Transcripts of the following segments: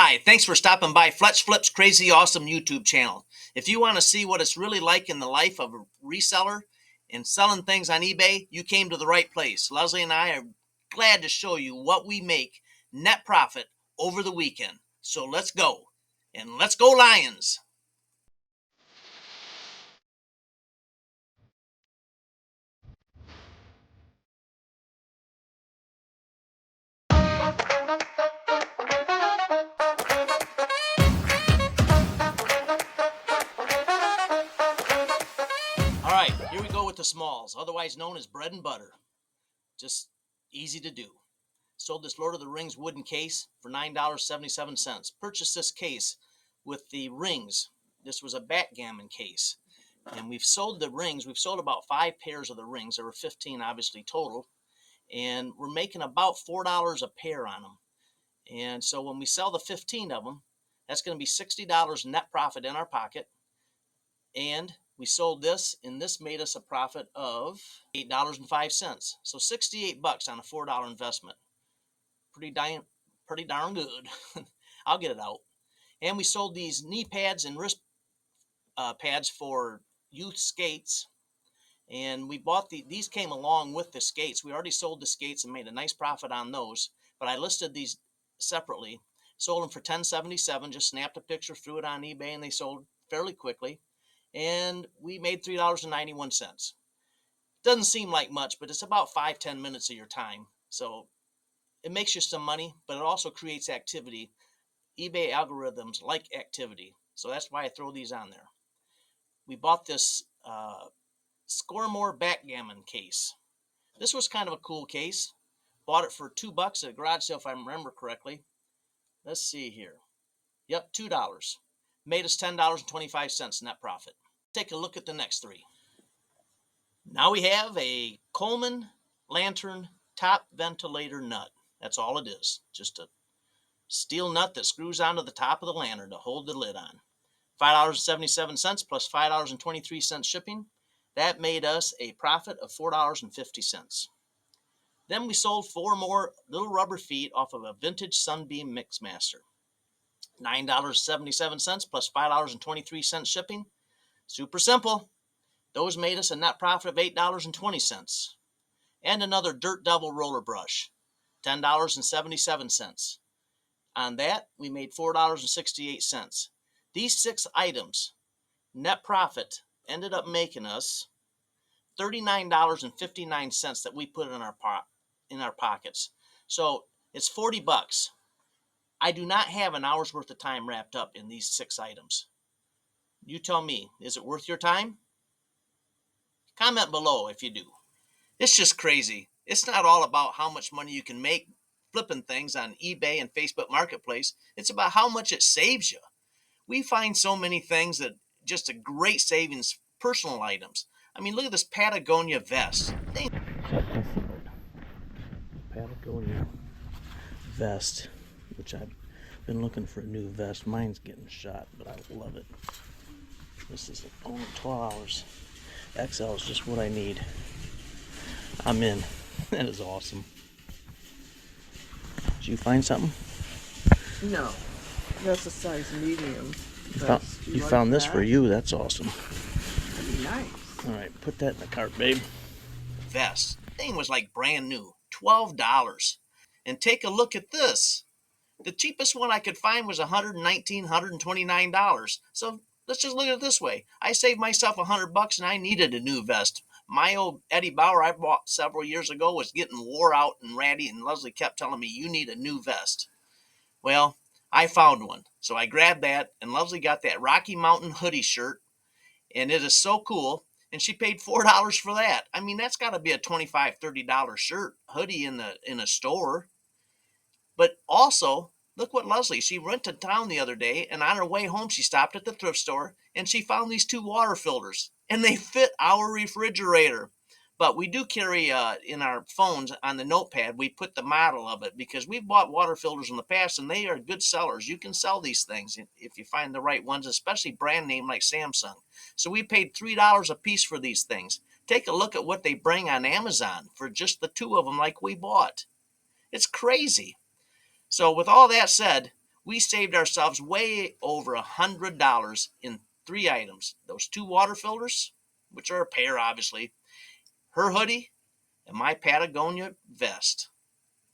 Hi, thanks for stopping by Fletch Flip's Crazy Awesome YouTube channel. If you want to see what it's really like in the life of a reseller and selling things on eBay, you came to the right place. Leslie and I are glad to show you what we make net profit over the weekend. So let's go. And let's go Lions! All right, here we go with the smalls, otherwise known as bread and butter. Just easy to do. Sold this Lord of the Rings wooden case for $9.77. Purchased this case with the rings. This was a backgammon case. And we've sold the rings. We've sold about 5 pairs of the rings. There were 15 obviously total. And we're making about $4 a pair on them. And so when we sell the 15 of them, that's going to be $60 net profit in our pocket. And we sold this, and this made us a profit of $8.05. So 68 bucks on a $4 investment. Pretty darn good. I'll get it out. And we sold these knee pads and wrist pads for youth skates. And we bought these came along with the skates. We already sold the skates and made a nice profit on those. But I listed these separately. Sold them for $10.77. Just snapped a picture, threw it on eBay, and they sold fairly quickly. And we made $3.91. Doesn't seem like much, but it's about 5-10 minutes of your time. So it makes you some money, but it also creates activity. eBay algorithms like activity. So that's why I throw these on there. We bought this Scoremore backgammon case. This was kind of a cool case. Bought it for $2 at a garage sale, if I remember correctly. Let's see here. Yep, $2. Made us $10.25 net profit. Take a look at the next three. Now we have a Coleman lantern top ventilator nut. That's all it is. Just a steel nut that screws onto the top of the lantern to hold the lid on. $5.77 plus $5.23 shipping. That made us a profit of $4.50. Then we sold 4 more little rubber feet off of a vintage Sunbeam Mixmaster. $9.77 plus $5.23 shipping. Super simple. Those made us a net profit of $8.20. And another Dirt Devil roller brush, $10.77. On that, we made $4.68. These 6 items, net profit, ended up making us $39.59 that we put in our pockets. So it's $40. I do not have an hour's worth of time wrapped up in these 6 items. You tell me, is it worth your time? Comment below if you do. It's just crazy. It's not all about how much money you can make flipping things on eBay and Facebook Marketplace. It's about how much it saves you. We find so many things that just a great savings, personal items. I mean, look at this Patagonia vest. Check this out. Patagonia vest, which I've been looking for a new vest. Mine's getting shot, but I love it. This is only $12. XL is just what I need. I'm in. That is awesome. Did you find something? No, that's a size medium. You found this for you. That's awesome. That'd be nice. All right, put that in the cart, babe. Vest. Thing was like brand new. $12. And take a look at this. The cheapest one I could find was $119, $129. So let's just look at it this way. I saved myself $100 and I needed a new vest. My old Eddie Bauer I bought several years ago was getting wore out and ratty, and Leslie kept telling me, you need a new vest. Well, I found one. So I grabbed that, and Leslie got that Rocky Mountain hoodie shirt, and it is so cool. And she paid $4 for that. I mean, that's got to be a $25, $30 shirt, hoodie in a store. But also, look what Leslie, she went to town the other day, and on her way home, she stopped at the thrift store, and she found these 2 water filters, and they fit our refrigerator. But we do carry in our phones on the notepad, we put the model of it because we've bought water filters in the past, and they are good sellers. You can sell these things if you find the right ones, especially brand name like Samsung. So we paid $3 a piece for these things. Take a look at what they bring on Amazon for just the 2 of them like we bought. It's crazy. So with all that said, We saved ourselves way over $100 in 3 items. Those 2 water filters, which are a pair obviously, her hoodie, and my Patagonia vest.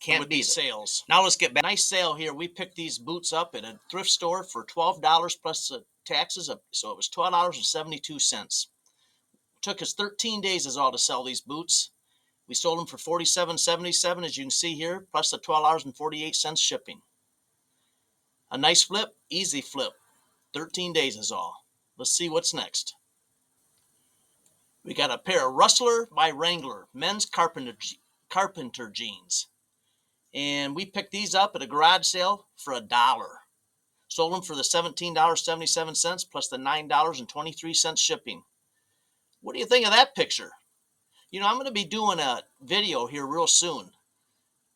Can't beat sales. Now let's get back. Nice sale here. We picked these boots up at a thrift store for $12 plus the taxes, so it was $12.72. Took us 13 days is all to sell these boots. We sold them for $47.77, as you can see here, plus the $12.48 shipping. A nice flip, easy flip. 13 days is all. Let's see what's next. We got a pair of Rustler by Wrangler men's carpenter jeans. And we picked these up at a garage sale for $1. Sold them for the $17.77 plus the $9.23 shipping. What do you think of that picture? You know, I'm going to be doing a video here real soon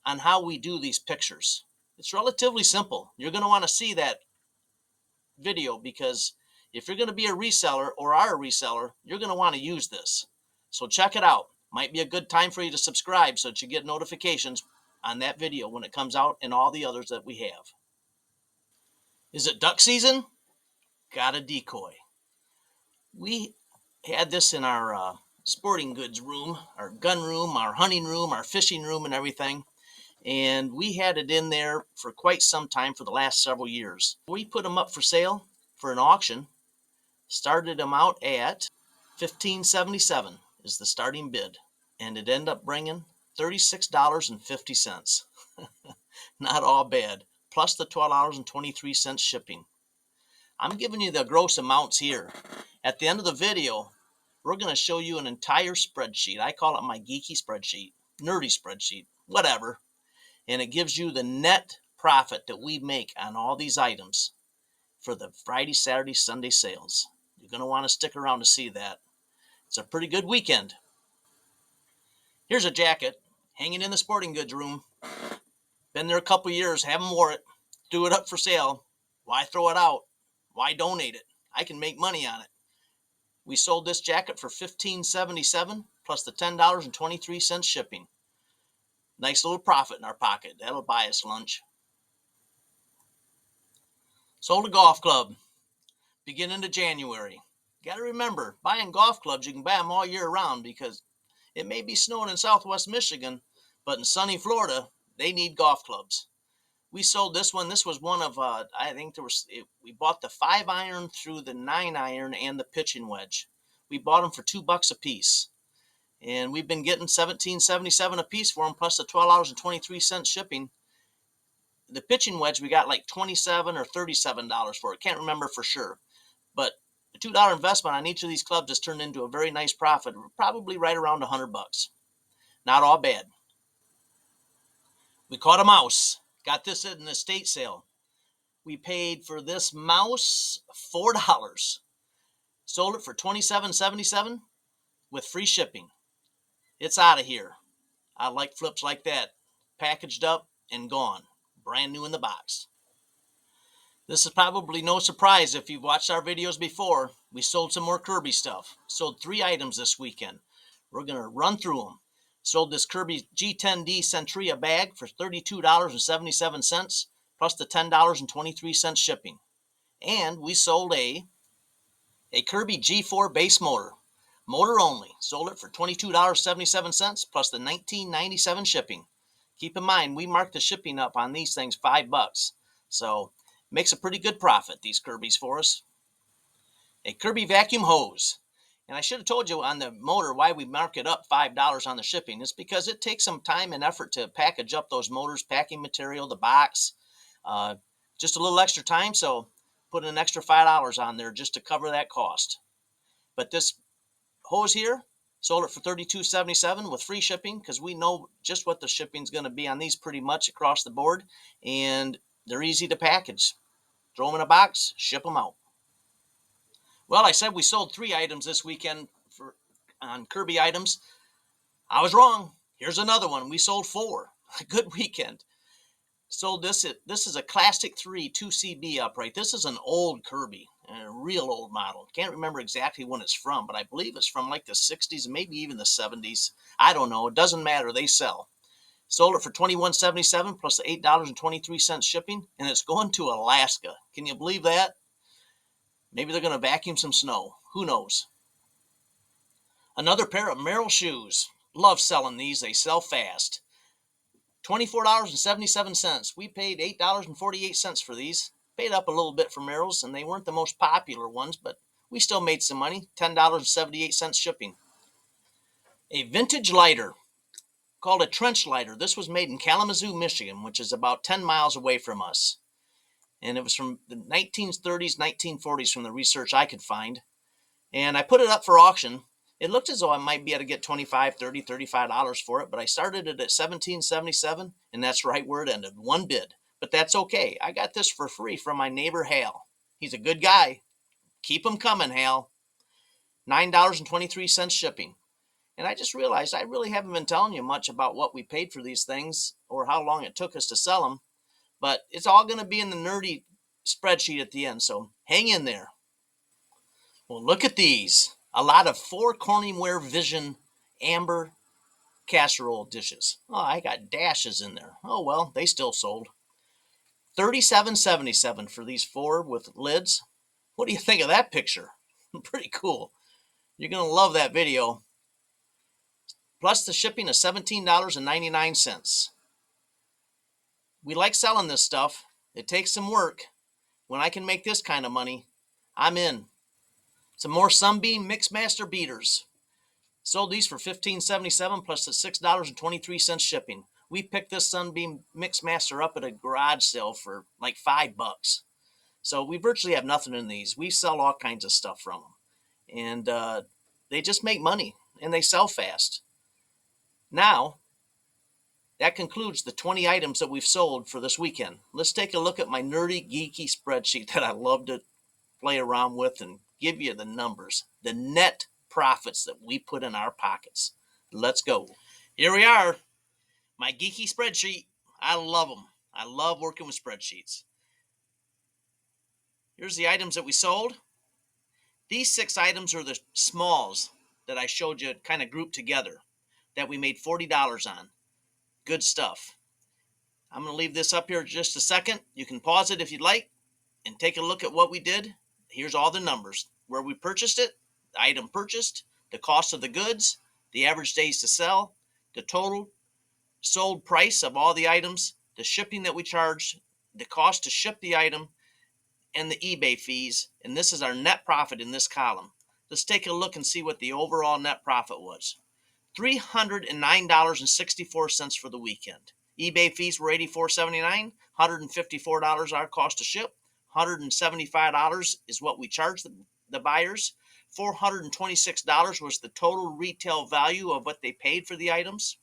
on how we do these pictures. It's relatively simple. You're going to want to see that video because if you're going to be a reseller or are a reseller, you're going to want to use this. So check it out. Might be a good time for you to subscribe so that you get notifications on that video when it comes out and all the others that we have. Is it duck season? Got a decoy. We had this in our sporting goods room, our gun room, our hunting room, our fishing room, and everything. And we had it in there for quite some time for the last several years. We put them up for sale for an auction. Started them out at $15.77 is the starting bid. And it ended up bringing $36.50. Not all bad. Plus the $12.23 shipping. I'm giving you the gross amounts here. At the end of the video, we're going to show you an entire spreadsheet. I call it my geeky spreadsheet, nerdy spreadsheet, whatever. And it gives you the net profit that we make on all these items for the Friday, Saturday, Sunday sales. You're going to want to stick around to see that. It's a pretty good weekend. Here's a jacket hanging in the sporting goods room. Been there a couple years, haven't wore it. Do it up for sale. Why throw it out? Why donate it? I can make money on it. We sold this jacket for $15.77 plus the $10.23 shipping. Nice little profit in our pocket. That'll buy us lunch. Sold a golf club beginning of January. Got to remember, buying golf clubs, you can buy them all year round because it may be snowing in southwest Michigan, but in sunny Florida, they need golf clubs. We sold this one. This was one of, we bought the 5-iron through the 9-iron and the pitching wedge. We bought them for $2 a piece. And we've been getting $17.77 a piece for them, plus the $12.23 shipping. The pitching wedge, we got like $27 or $37 for it. Can't remember for sure. But the $2 investment on each of these clubs has turned into a very nice profit, probably right around $100. Not all bad. We caught a mouse. Got this at an estate sale. We paid for this mouse $4. Sold it for $27.77 with free shipping. It's out of here. I like flips like that. Packaged up and gone. Brand new in the box. This is probably no surprise if you've watched our videos before. We sold some more Kirby stuff. Sold 3 items this weekend. We're going to run through them. Sold this Kirby G10D Centria bag for $32.77 plus the $10.23 shipping. And we sold a Kirby G4 base motor. Motor only. Sold it for $22.77 plus the $19.97 shipping. Keep in mind, we marked the shipping up on these things $5. So makes a pretty good profit, these Kirby's for us. A Kirby vacuum hose. And I should have told you on the motor why we mark it up $5 on the shipping. It's because it takes some time and effort to package up those motors, packing material, the box. Just a little extra time, so put an extra $5 on there just to cover that cost. But this hose here, sold it for $32.77 with free shipping because we know just what the shipping's going to be on these pretty much across the board. And they're easy to package. Throw them in a box, ship them out. Well, I said we sold 3 items this weekend on Kirby items. I was wrong. Here's another one. We sold 4. A good weekend. Sold this. This is a Classic 3 2CB upright. This is an old Kirby, a real old model. Can't remember exactly when it's from, but I believe it's from like the 60s, maybe even the 70s. I don't know. It doesn't matter. They sell. Sold it for $21.77 plus the $8.23 shipping, and it's going to Alaska. Can you believe that? Maybe they're going to vacuum some snow. Who knows? Another pair of Merrell shoes. Love selling these. They sell fast. $24.77. We paid $8.48 for these. Paid up a little bit for Merrell's, and they weren't the most popular ones, but we still made some money. $10.78 shipping. A vintage lighter called a trench lighter. This was made in Kalamazoo, Michigan, which is about 10 miles away from us. And it was from the 1930s, 1940s from the research I could find. And I put it up for auction. It looked as though I might be able to get $25, $30, $35 for it, but I started it at $17.77, and that's right where it ended. One bid. But that's okay. I got this for free from my neighbor Hal. He's a good guy. Keep them coming, Hal. $9.23 shipping. And I just realized I really haven't been telling you much about what we paid for these things or how long it took us to sell them. But it's all going to be in the nerdy spreadsheet at the end, so hang in there. Well, look at these. A lot of 4 Corningware Vision amber casserole dishes. Oh, I got dashes in there. Oh, well, they still sold. $37.77 for these 4 with lids. What do you think of that picture? Pretty cool. You're going to love that video. Plus the shipping of $17.99. We like selling this stuff. It takes some work. When I can make this kind of money, I'm in. Some more Sunbeam Mixmaster beaters. Sold these for $15.77 plus the $6.23 shipping. We picked this Sunbeam Mixmaster up at a garage sale for like $5. So we virtually have nothing in these. We sell all kinds of stuff from them. And they just make money, and they sell fast. Now, that concludes the 20 items that we've sold for this weekend. Let's take a look at my nerdy, geeky spreadsheet that I love to play around with and give you the numbers, the net profits that we put in our pockets. Let's go. Here we are, my geeky spreadsheet. I love them. I love working with spreadsheets. Here's the items that we sold. These 6 items are the smalls that I showed you kind of grouped together that we made $40 on. Good stuff. I'm going to leave this up here just a second. You can pause it if you'd like and take a look at what we did. Here's all the numbers. Where we purchased it, the item purchased, the cost of the goods, the average days to sell, the total sold price of all the items, the shipping that we charged, the cost to ship the item, and the eBay fees. And this is our net profit in this column. Let's take a look and see what the overall net profit was. $309.64 for the weekend. eBay fees were $84.79, $154 our cost to ship, $175 is what we charged the buyers. $426 was the total retail value of what they paid for the items.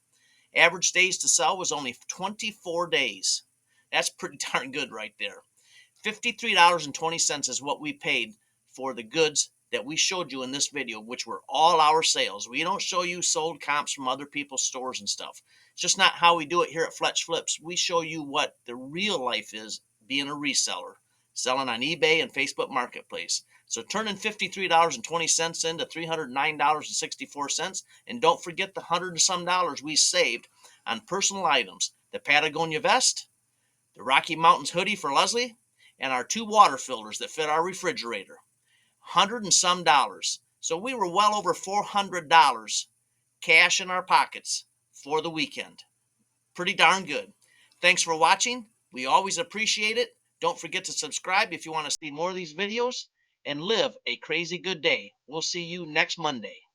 Average days to sell was only 24 days. That's pretty darn good right there. $53.20 is what we paid for the goods that we showed you in this video, which were all our sales. We don't show you sold comps from other people's stores and stuff. It's just not how we do it here at Fletch Flips. We show you what the real life is being a reseller, selling on eBay and Facebook Marketplace. So turning $53.20 into $309.64, and don't forget the $100 and some we saved on personal items: the Patagonia vest, the Rocky Mountains hoodie for Leslie, and our 2 water filters that fit our refrigerator. $100 and some. So we were well over $400 cash in our pockets for the weekend. Pretty darn good. Thanks for watching. We always appreciate it. Don't forget to subscribe if you want to see more of these videos, and live a crazy good day. We'll see you next Monday.